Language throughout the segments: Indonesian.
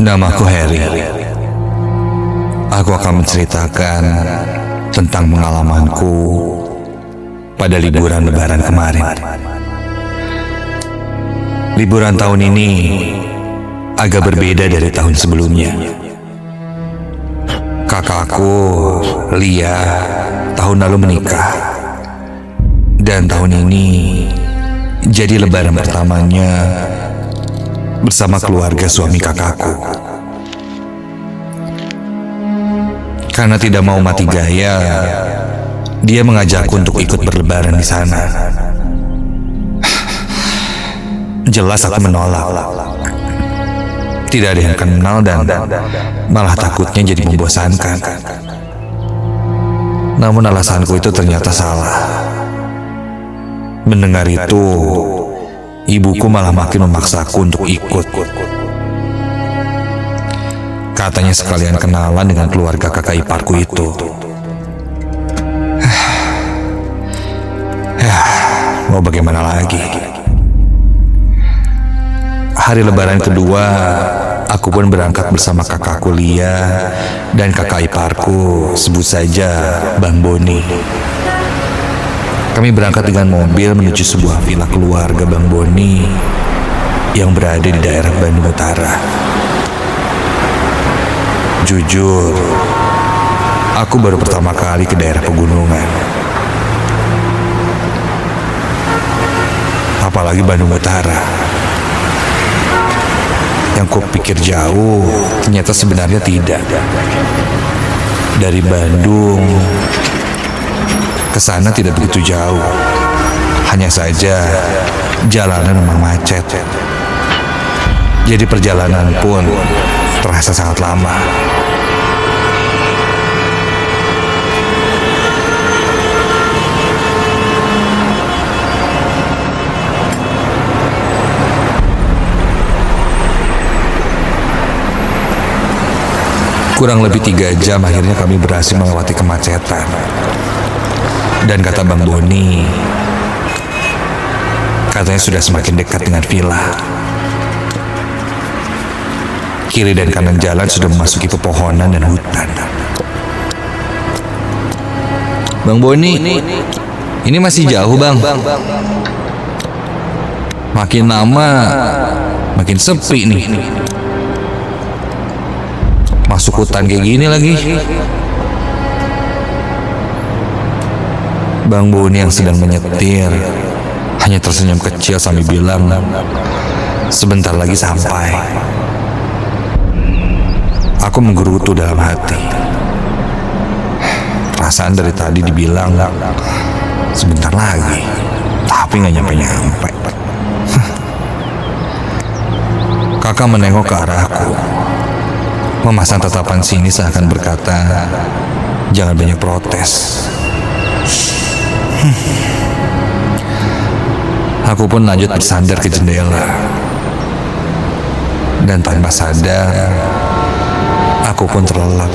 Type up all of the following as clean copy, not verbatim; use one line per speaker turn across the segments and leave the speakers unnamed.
Namaku Harry. Aku akan menceritakan tentang pengalamanku pada liburan Lebaran kemarin. Liburan tahun ini agak berbeda dari tahun sebelumnya. Kakakku, Lia, tahun lalu menikah. Dan tahun ini jadi lebaran pertamanya bersama keluarga suami kakakku. Karena tidak mau mati gaya, dia mengajakku untuk ikut berlebaran di sana. Jelas aku menolak. Tidak ada yang kenal dan malah takutnya jadi membosankan. Namun alasanku itu ternyata salah. Mendengar itu, ibuku malah makin memaksaku untuk ikut. Katanya sekalian kenalan dengan keluarga kakak iparku itu. Mau bagaimana lagi? Hari lebaran kedua, aku pun berangkat bersama kakakku Lia dan kakak iparku, sebut saja Bang Boni. Kami berangkat dengan mobil menuju sebuah villa keluarga Bang Boni yang berada di daerah Bandung Utara. Jujur, aku baru pertama kali ke daerah pegunungan. Apalagi Bandung Utara. Yang kupikir jauh, ternyata sebenarnya tidak. Dari Bandung ke sana tidak begitu jauh. Hanya saja jalanan memang macet. Jadi perjalanan pun terasa sangat lama. Kurang lebih 3 jam akhirnya kami berhasil melewati kemacetan. Dan kata Bang Boni, katanya sudah semakin dekat dengan villa. Kiri dan kanan jalan sudah memasuki pepohonan dan hutan. Bang Boni, ini masih jauh bang. Makin lama makin sepi nih. Masuk hutan kayak gini lagi. Bang Boni yang sedang menyetir hanya tersenyum kecil sambil bilang, sebentar lagi sampai. Aku menggerutu dalam hati. Perasaan dari tadi dibilang sebentar lagi, tapi gak nyampe-nyampe. Kakak menengok ke arahku, memasang tatapan sini seakan berkata, jangan banyak protes. Aku pun lanjut bersandar ke jendela. Dan tanpa sadar, aku pun terlelap.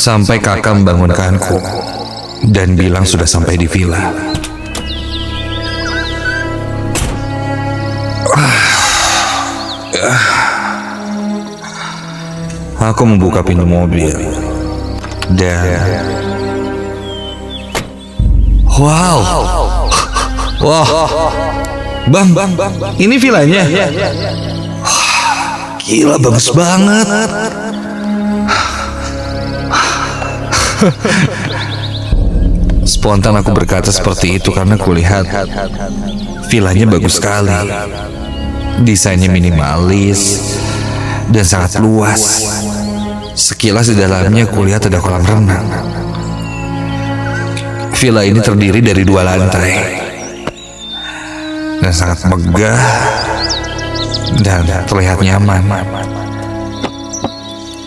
Sampai kakak membangunkanku dan bilang sudah sampai di villa. Aku membuka pintu mobil dan wow, bang, ini villanya. Gila, bagus banget. Spontan aku berkata seperti itu karena kulihat villanya bagus sekali. Desainnya minimalis dan sangat luas. Sekilas di dalamnya kulihat ada kolam renang. Villa ini terdiri dari 2 lantai dan sangat megah dan terlihat nyaman.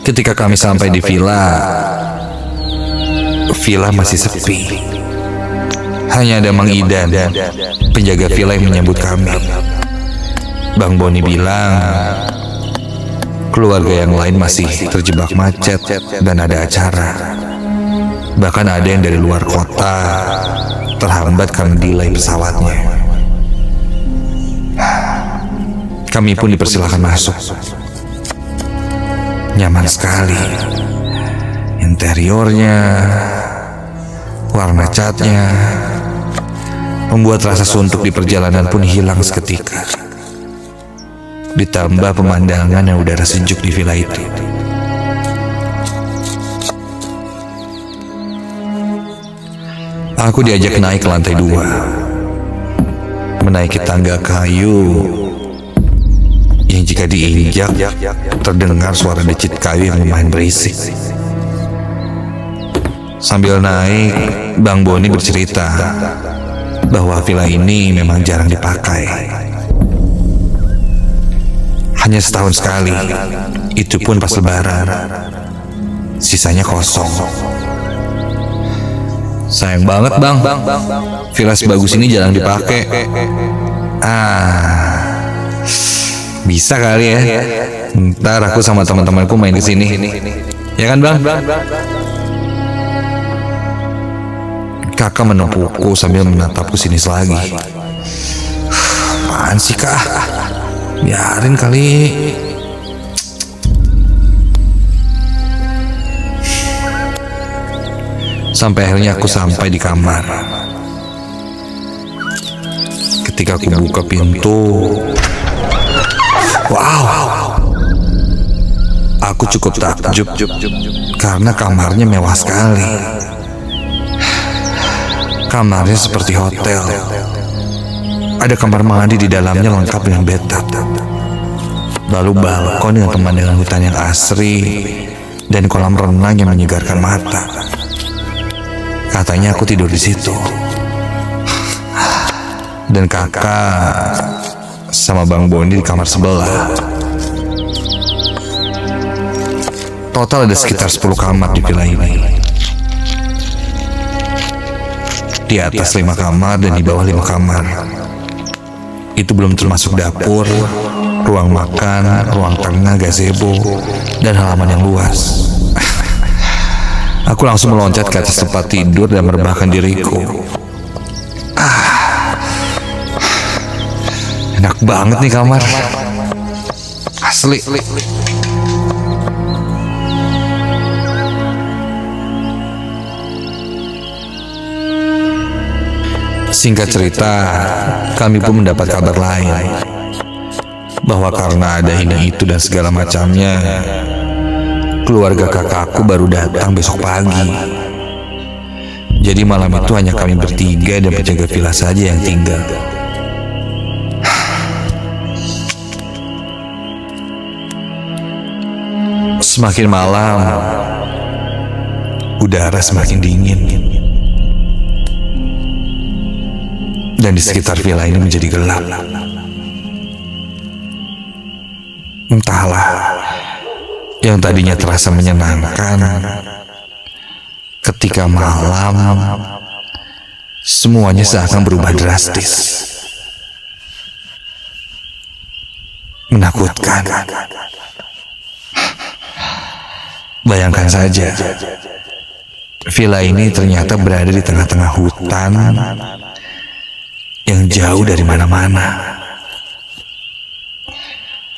Ketika kami sampai di villa masih sepi. Hanya ada Mang Idan, penjaga villa yang menyambut kami. Bang Boni bilang keluarga yang lain masih terjebak macet dan ada acara. Bahkan ada yang dari luar kota terhambat karena delay pesawatnya. Kami pun dipersilakan masuk. Nyaman sekali. Interiornya, warna catnya, membuat rasa suntuk di perjalanan pun hilang seketika. Ditambah pemandangan dan udara sejuk di villa itu. Aku diajak naik ke lantai 2, menaiki tangga kayu yang jika diinjak terdengar suara decit kayu yang lumayan berisik. Sambil naik, Bang Boni bercerita bahwa villa ini memang jarang dipakai. Hanya setahun sekali, itu pun pas lebaran. Sisanya kosong. Sayang banget bang, villa sebagus ini jarang dipakai. Bisa kali ya. Ntar aku sama teman-temanku main kesini. Ya kan bang? Kakak menepukku sambil menatapku sinis lagi. Apaan sih kak? Biarin kali. Sampai akhirnya aku sampai di kamar. Ketika aku buka pintu, wow, aku cukup takjub karena kamarnya mewah sekali. Kamarnya seperti hotel. Ada kamar mandi di dalamnya lengkap dengan bathtub. Lalu balkon dengan pemandangan hutan yang asri dan kolam renang yang menyegarkan mata. Katanya aku tidur di situ. Dan kakak sama Bang Boni di kamar sebelah. Total ada sekitar 10 kamar di villa ini. Di atas 5 kamar dan di bawah 5 kamar. Itu belum termasuk dapur, ruang makan, ruang tengah, gazebo, dan halaman yang luas. Aku langsung meloncat ke atas tempat tidur dan merebahkan diriku. Enak banget nih kamar. Asli. Singkat cerita, kami pun mendapat kabar lain. Bahwa karena ada ini itu dan segala macamnya, keluarga kakakku baru datang besok pagi. Jadi malam itu hanya kami bertiga dan penjaga villa saja yang tinggal. Semakin malam, udara semakin dingin. Dan di sekitar villa ini menjadi gelap. Entahlah, yang tadinya terasa menyenangkan, ketika malam, semuanya seakan berubah drastis. Menakutkan. Bayangkan saja, villa ini ternyata berada di tengah-tengah hutan yang jauh dari mana-mana.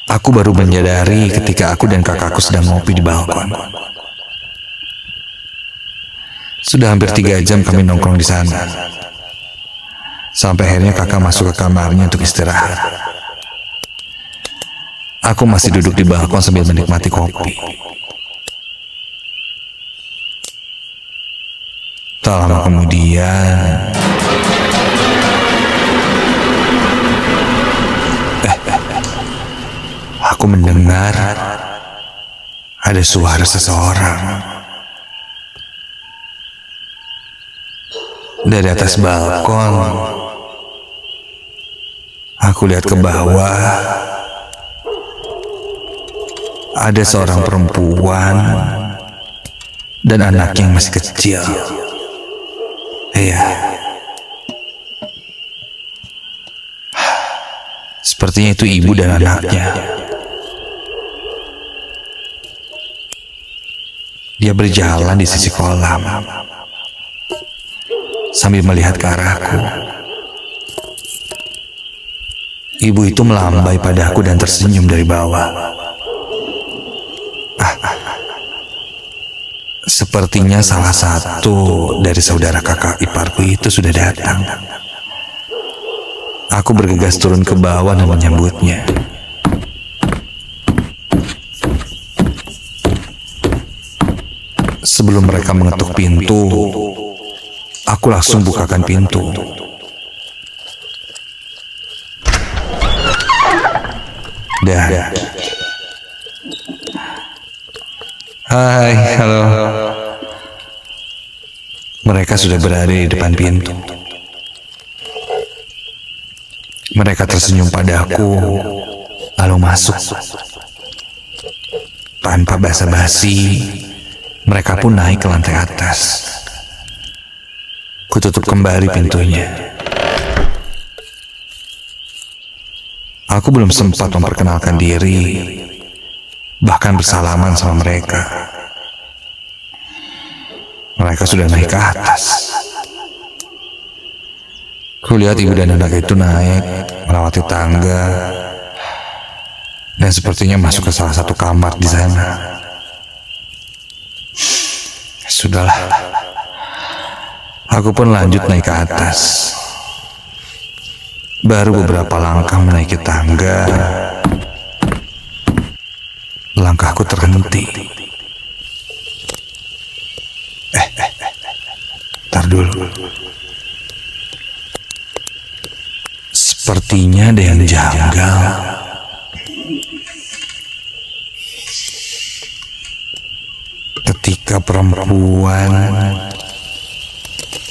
Aku baru menyadari ketika aku dan kakakku sedang ngopi di balkon. Sudah hampir 3 jam kami nongkrong di sana. Sampai akhirnya kakak masuk ke kamarnya untuk istirahat. Aku masih duduk di balkon sambil menikmati kopi. Tak lama kemudian, aku mendengar ada suara seseorang dari atas balkon. Aku lihat ke bawah. ada seorang perempuan dan anak yang masih kecil. Iya, sepertinya itu ibu dan anaknya. Dia berjalan di sisi kolam sambil melihat ke arahku. Ibu itu melambai padaku dan tersenyum dari bawah. Sepertinya salah satu dari saudara kakak iparku itu sudah datang. Aku bergegas turun ke bawah dan menyambutnya. Sebelum mereka mengetuk pintu, aku langsung bukakan pintu. Dan hai, halo. Mereka sudah berada di depan pintu. Mereka tersenyum padaku, lalu masuk. Tanpa basa-basi, mereka pun naik ke lantai atas. Kututup kembali pintunya. Aku belum sempat memperkenalkan diri, bahkan bersalaman sama mereka. Mereka sudah naik ke atas. Kulihat ibu dan anak itu naik, melewati tangga, dan sepertinya masuk ke salah satu kamar di sana. Sudahlah, aku pun lanjut naik ke atas. Baru beberapa langkah menaiki tangga, langkahku terhenti. Tar dulu. Sepertinya ada yang janggal. Ketika perempuan,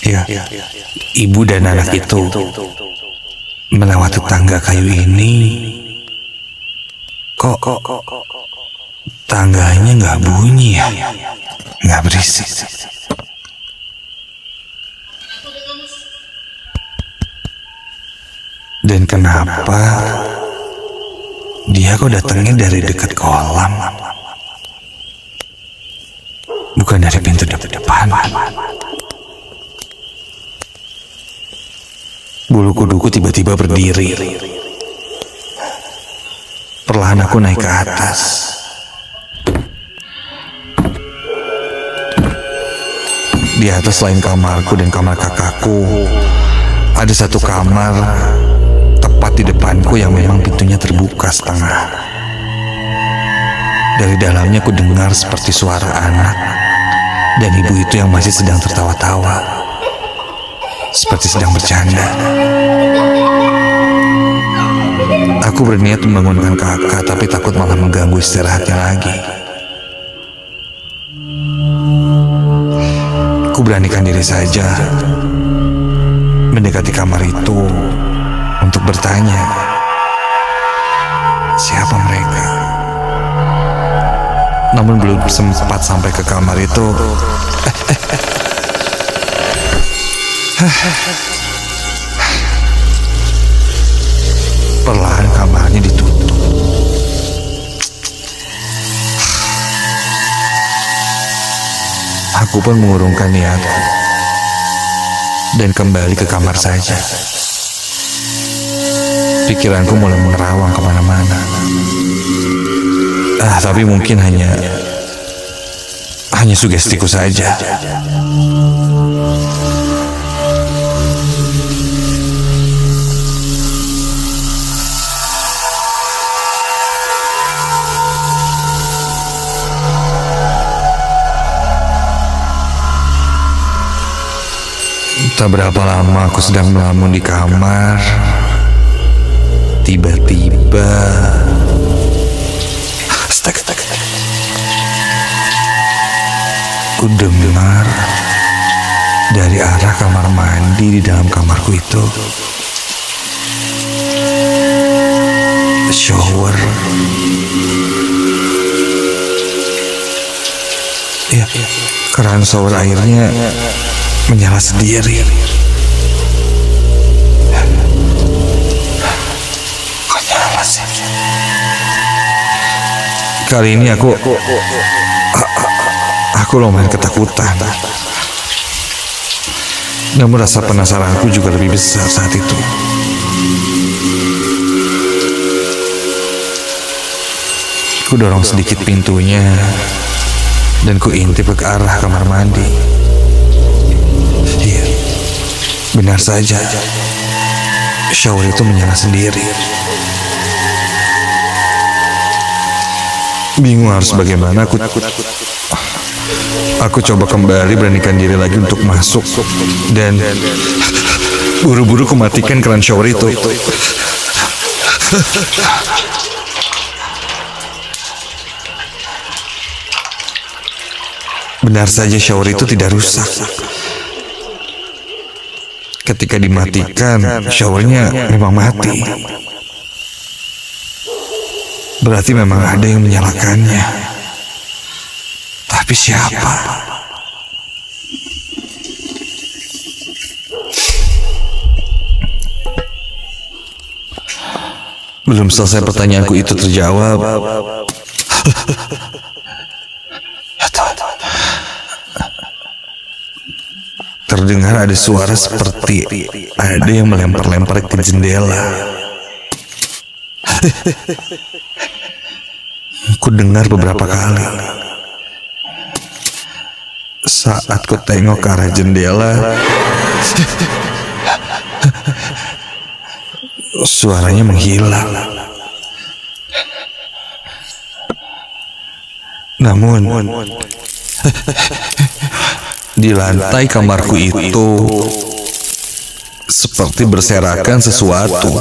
ya, ibu dan anak itu melewati tangga kayu ini, kok tangganya nggak bunyi ya, nggak berisik. Dan kenapa dia kok datangnya dari dekat kolam, bukan dari pintu depan? Bulu kuduku tiba-tiba berdiri. Perlahan aku naik ke atas. Di atas selain kamarku dan kamar kakakku, ada satu kamar tepat di depanku yang memang pintunya terbuka setengah. Dari dalamnya ku dengar seperti suara anak dan ibu itu yang masih sedang tertawa-tawa, seperti sedang bercanda. Aku berniat membangunkan kakak, tapi takut malah mengganggu istirahatnya lagi. Ku beranikan diri saja mendekati kamar itu untuk bertanya, siapa mereka? Namun belum sempat sampai ke kamar itu, perlahan kamarnya ditutup. Aku pun mengurungkan niatku dan kembali ke kamar saja. Pikiranku mulai menerawang kemana-mana. Tapi mungkin hanya sugestiku saja. Tak berapa lama aku sedang melamun di kamar, tiba-tiba ku dengar dari arah kamar mandi di dalam kamarku itu shower Ya, keran shower airnya menyala sendiri. Kok nyala sih? Kali ini aku lumayan ketakutan. Namun rasa penasaranku juga lebih besar saat itu. Ku dorong sedikit pintunya dan ku intip ke arah kamar mandi. Iya, benar saja. Shower itu menyala sendiri. Bingung harus bagaimana. Aku coba kembali beranikan diri lagi untuk masuk dan buru-buru ku matikan keran shower itu. Benar saja shower itu tidak rusak. Ketika dimatikan, showernya memang mati. Berarti memang ada yang menyalakannya. Tapi siapa? Belum selesai pertanyaanku itu terjawab. Terdengar ada suara seperti ada yang melempar-lempar ke jendela. Ku dengar beberapa kali. Saat ku tengok ke arah jendela, suaranya menghilang. Namun di lantai kamarku itu seperti berserakan sesuatu.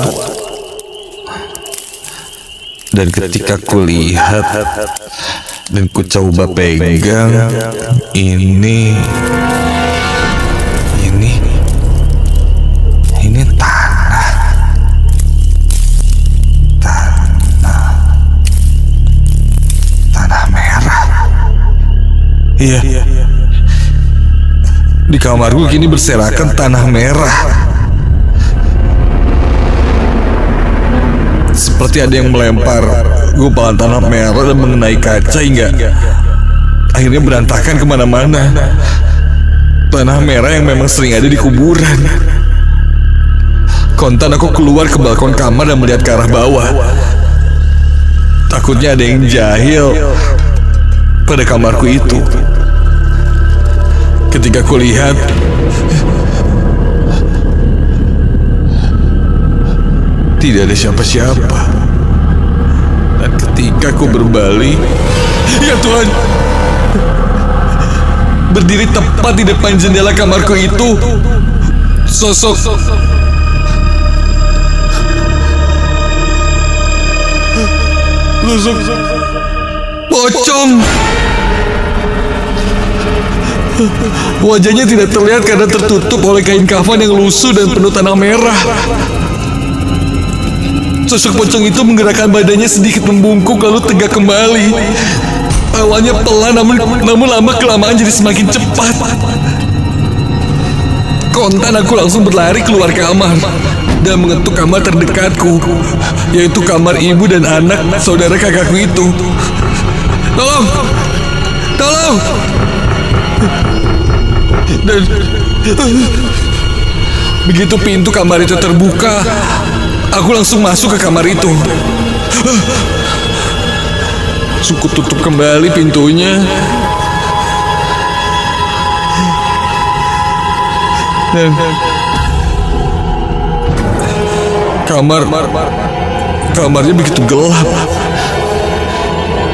Dan ketika kulihat dan ku coba pegang, ini tanah merah. Iya. Di kamarku kini berserakan tanah merah. Seperti ada yang melempar gumpalan tanah merah dan mengenai kaca hingga akhirnya berantakan kemana-mana. Tanah merah yang memang sering ada di kuburan. Kontan aku keluar ke balkon kamar dan melihat ke arah bawah. Takutnya ada yang jahil pada kamarku itu. Ketika kulihat, tidak ada siapa-siapa. Dan ketika ku berbalik, ya Tuhan, berdiri tepat di depan jendela kamarku itu sosok pocong. Wajahnya tidak terlihat karena tertutup oleh kain kafan yang lusuh dan penuh tanah merah. Sosok pocong itu menggerakkan badannya sedikit membungkuk lalu tegak kembali. Awalnya pelan namun lama-kelamaan jadi semakin cepat. Kontan aku langsung berlari keluar kamar dan mengetuk kamar terdekatku, yaitu kamar ibu dan anak saudara kakakku itu. Tolong! Tolong! Dan begitu pintu kamar itu terbuka, aku langsung masuk ke kamar itu. Suku tutup kembali pintunya. Dan kamarnya begitu gelap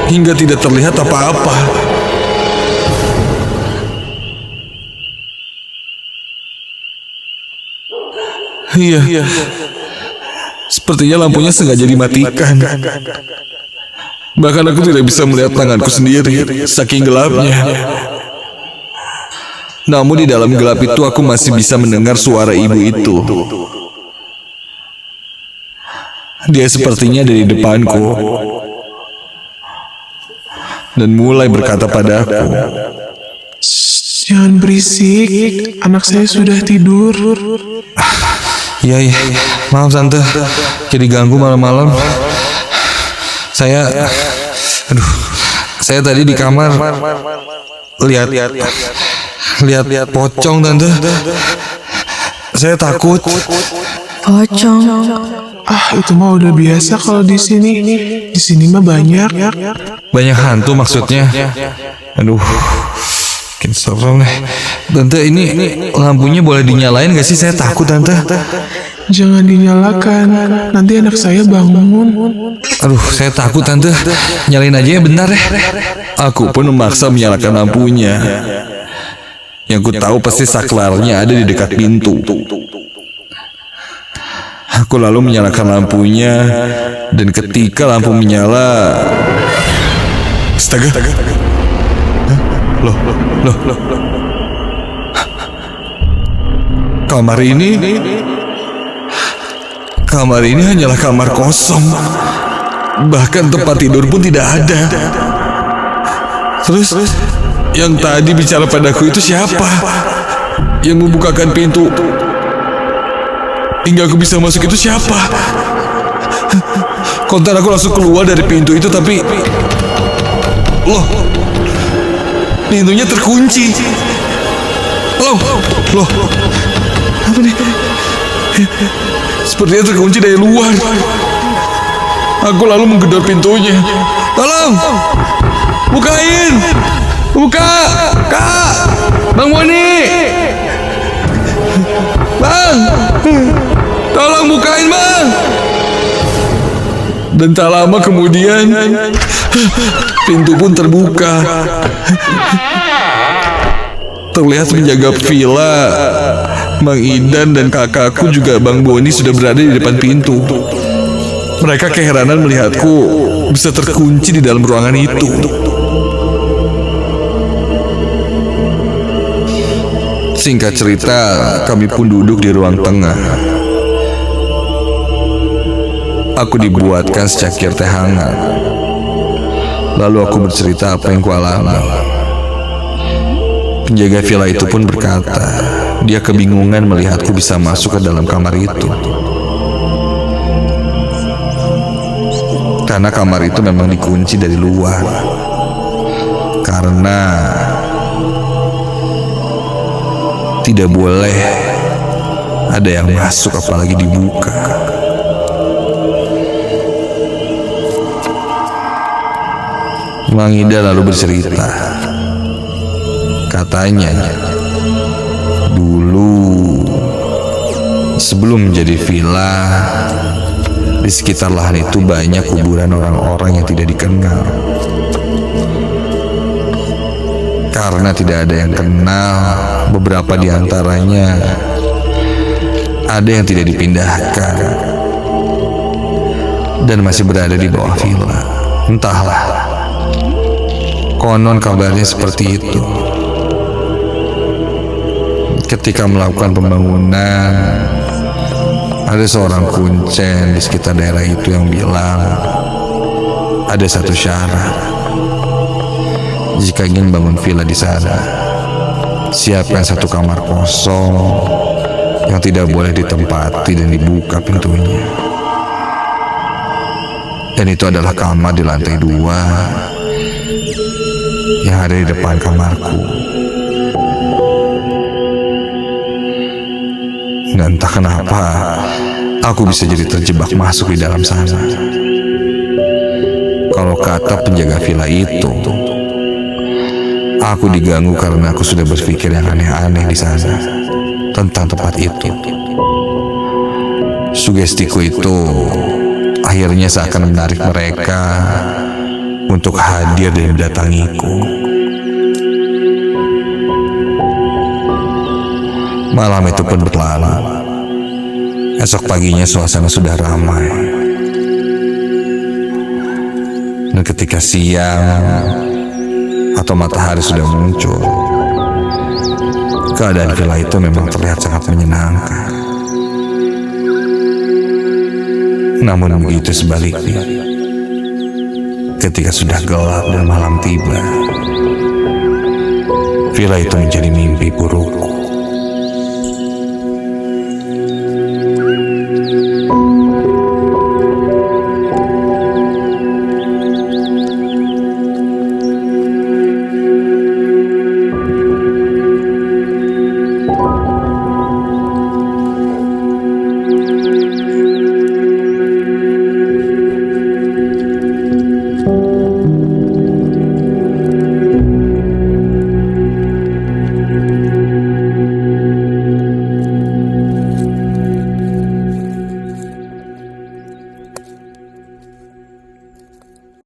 hingga tidak terlihat apa-apa. Iya, sepertinya lampunya sengaja dimatikan. Bahkan aku tidak bisa melihat tanganku sendiri, saking gelapnya. Namun di dalam gelap itu aku masih bisa mendengar suara ibu itu. Dia sepertinya ada di depanku dan mulai berkata padaku,
Jangan berisik, anak saya sudah tidur.
Iya, maaf tante, jadi ganggu malam-malam. Saya tadi di kamar lihat pocong tante. Saya takut.
Pocong.
Itu mah udah biasa kalau di sini. Di sini mah banyak.
Banyak hantu maksudnya. Aduh, makin serem nih. Tante, ini lampunya boleh dinyalain gak sih? Saya takut tante.
Jangan dinyalakan, nanti anak saya bangun.
Aduh, saya takut tante. Nyalain aja ya, bentar ya. Aku pun memaksa menyalakan lampunya. Yang ku tahu pasti saklarnya ada di dekat pintu. Aku lalu menyalakan lampunya, dan ketika lampu menyala, astaga. Loh. Kamar ini hanyalah kamar kosong. Bahkan tempat tidur pun tidak ada. Terus yang tadi bicara padaku itu siapa? Yang membukakan pintu hingga aku bisa masuk itu siapa? Kontan aku langsung keluar dari pintu itu, tapi loh, pintunya terkunci. Loh, apa nih? Sepertinya terkunci dari luar. Aku lalu menggedor pintunya. Tolong, bukain, buka, Kak, Bang Boni, Bang, tolong bukain Bang. Dan tak lama kemudian pintu pun terbuka. Terlihat penjaga villa, Bang Idan dan kakakku juga Bang Boni sudah berada di depan pintu. Mereka keheranan melihatku bisa terkunci di dalam ruangan itu. Singkat cerita, kami pun duduk di ruang tengah. Aku dibuatkan secangkir teh hangat. Lalu aku bercerita apa yang kualami. Penjaga villa itu pun berkata, dia kebingungan melihatku bisa masuk ke dalam kamar itu. Karena kamar itu memang dikunci dari luar. Karena tidak boleh ada yang masuk apalagi dibuka. Mang Ida lalu bercerita, katanya dulu sebelum menjadi villa, di sekitar lahan itu banyak kuburan orang-orang yang tidak dikenal. Karena tidak ada yang kenal, beberapa di antaranya ada yang tidak dipindahkan dan masih berada di bawah villa. Entahlah, konon kabarnya seperti itu. Ketika melakukan pembangunan, ada seorang kuncen di sekitar daerah itu yang bilang ada satu syarat. Jika ingin bangun villa di sana, siapkan satu kamar kosong yang tidak boleh ditempati dan dibuka pintunya. Dan itu adalah kamar di lantai 2 yang ada di depan kamarku. Dan entah kenapa aku bisa jadi terjebak masuk di dalam sana. Kalau kata penjaga villa itu, aku diganggu karena aku sudah berpikir yang aneh-aneh di sana tentang tempat itu. Sugestiku itu akhirnya seakan menarik mereka untuk hadir dan mendatangiku. Malam itu pun berlalu. Esok paginya suasana sudah ramai. Dan ketika siang atau matahari sudah muncul, keadaan villa itu memang terlihat sangat menyenangkan. Namun begitu sebaliknya, ketika sudah gelap dan malam tiba, Villa itu menjadi mimpi burukku.